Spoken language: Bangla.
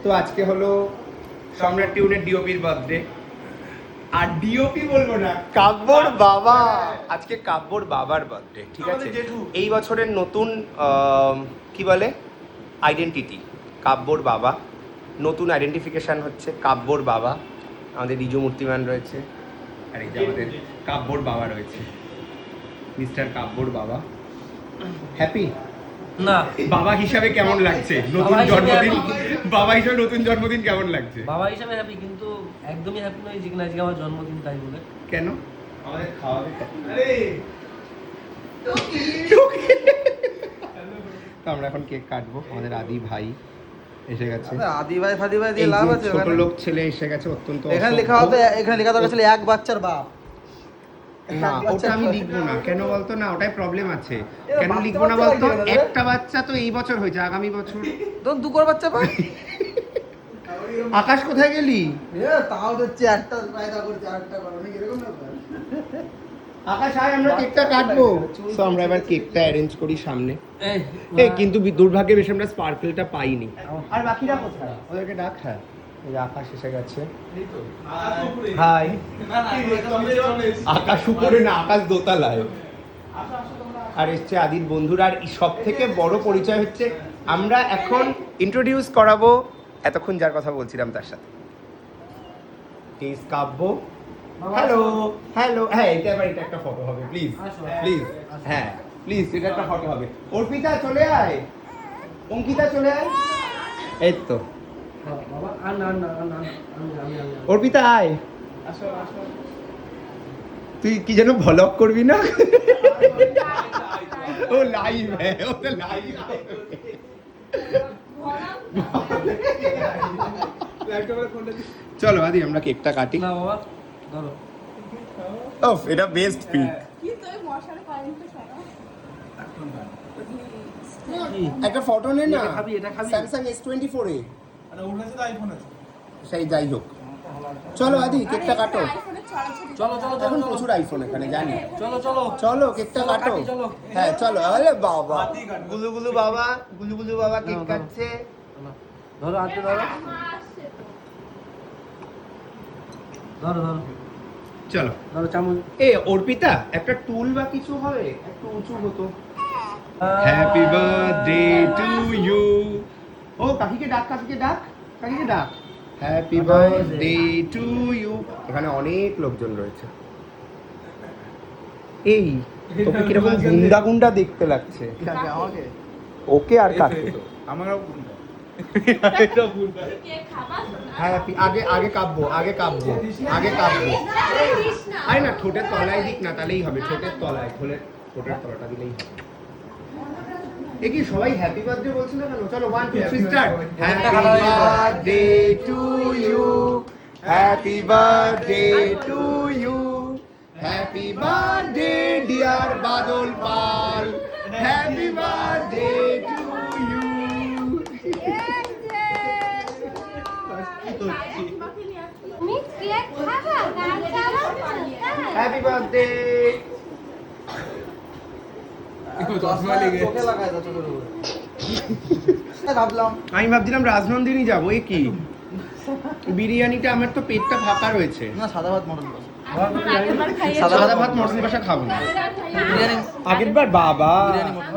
তো আজকে হলো সম্রাট টিউনের ডিওপির বার্থডে। আর ডিওপি বলবো না, কাব্যর বাবা। আজকে কাব্যর বাবার বার্থডে, ঠিক আছে? এই বছরের নতুন কি বলে আইডেন্টিটি, কাব্যর বাবা। নতুন আইডেন্টিফিকেশন হচ্ছে কাব্যর বাবা। আমাদের রিজু মূর্তিমান রয়েছে, আর এই যে আমাদের কাব্যর বাবা রয়েছে, মিস্টার কাব্যর বাবা। হ্যাপি না বাবা হিসাবে কেমন লাগছে নতুন জন্মদিন? বাবা হিসাবে নতুন জন্মদিন কেমন লাগছে? বাবা হিসাবে হ্যাপি, কিন্তু একদমই হ্যাপি নয় যে কিনা আজকে আমার জন্মদিন তাই বলে। কেন? আমাদের খাওয়াবে তো আমরা এখন কেক কাটবো। আমাদের আদি ভাই এসে গেছে। আদি ভাই ফাদি ভাই দিয়ে লাভ আছে? ছোট লোক ছেলে এসে গেছে, অত্যন্ত এখানে লেখা হতো, এখানে লেখা দরকার ছিল এক বাচ্চার বাপ। না ওটা আমি লিখবো না। কেন বলতো? না ওটাই প্রবলেম আছে। কেন লিখবো না বলতো? একটা বাচ্চা তো এই বছর হয়েছে, আগামী বছর তখন দুকর বাচ্চা পাই। আকাশ কোথায় গেলি? তাও হচ্ছে একটা কায়দা করছে, আরেকটা করো নাকি এরকম ব্যাপার? আকাশ আয়, আমরা কেকটা কাটবো। তো আমরা এবার কেকটা অ্যারেঞ্জ করি সামনে। এই কিন্তু দুর্ভাগ্যের বেশি আমরা স্পার্কেলটা পাইনি। আর বাকিরা কোথায়? ওদেরকে ডাক। হ্যাঁ এই যে আকাশ এসে গেছে। হাই। আকাশ উপরে না, আকাশ দোতলায়। আর এসছে আদির বন্ধুরা। আর সব থেকে বড় পরিচয় হচ্ছে আমরা এখন ইন্ট্রোডিউস করাবো এতক্ষণ যার কথা বলছিলাম তার সাথে। কাব্য। Hello hello. হ্যাঁ এটা এবার এটা একটা ফটো হবে, প্লিজ প্লিজ। হ্যাঁ প্লিজ এটা একটা ফটো হবে। অর্পিতা চলে আয়, অঙ্কিতা চলে আয়। এই তো বাবা আর না না না অর্পিতা আয়। তুই কি যেন ভ্লগ করবি না? ও লাইভ হ্যাঁ, ও তো লাইভ। চলো আদি আমরা কেকটা কাটি। না বাবা ধরো। ওফ এটা বেস্ট পিক। একটা ফটো নে না। খাবি এটা খাবি? স্যামসাং S24 এ। আরে ওর কাছে তো আইফোন আছে। সেই যাই হোক, চলো আদি কেকটা কাটো। চলো চলো চলো এখন প্রচুর আইফোন এখানে জানি। চলো চলো চলো কেকটা চলো, কাটো। কাটি, চলো। হ্যাঁ চলো। আরে বাবা হাতি কাটো। গুলুগুলু বাবা, গুলুগুলু বাবা কেক কাটছে। ধরো হাতে ধরো ধরো ধরো চলো ধরো চামচ। এ অর্পিতা একটা টুল বা কিছু হবে, একটু উঁচু হতো। Happy birthday to you. ও কাকিকে ডাক, কাকিকে ডাক, কাকিকে ডাক। Happy birthday to you. এখানে অনেক লোকজন রয়েছে। এই তোকে কিরকম গুন্ডা গুন্ডা দেখতে লাগছে। আমাকে ওকে আর কাকে? আমারও গুন্ডা। হ্যাপি আগে আগে কাব্য, আগে কাব্য, আগে কাব্য। আরে না ঠোঁটের তলায় দিক না, তাহলেই হবে। ঠোঁটের তলায়, ঠোঁটের তলাটা দিলেই হবে। এ কি সবাই হ্যাপি বার্থডে বলছে না কেন? চলো 1 2 3 start. Happy birthday to you, happy birthday to you, happy birthday dear Badal Pal, happy birthday to you. Happy birthday. তোকে লাগায় যত করে ভাবলাম। আমি ভাবছিলাম রাজনন্দিনী যাবো। এ কি বিরিয়ানিটা, আমার তো পেটটা ফাঁকা রয়েছে। না সাদা ভাত মটন কষা। সাদা ভাত মটন কষা খাবো না। বিরিয়ানি আগের বার বাবা বিরিয়ানি মটন।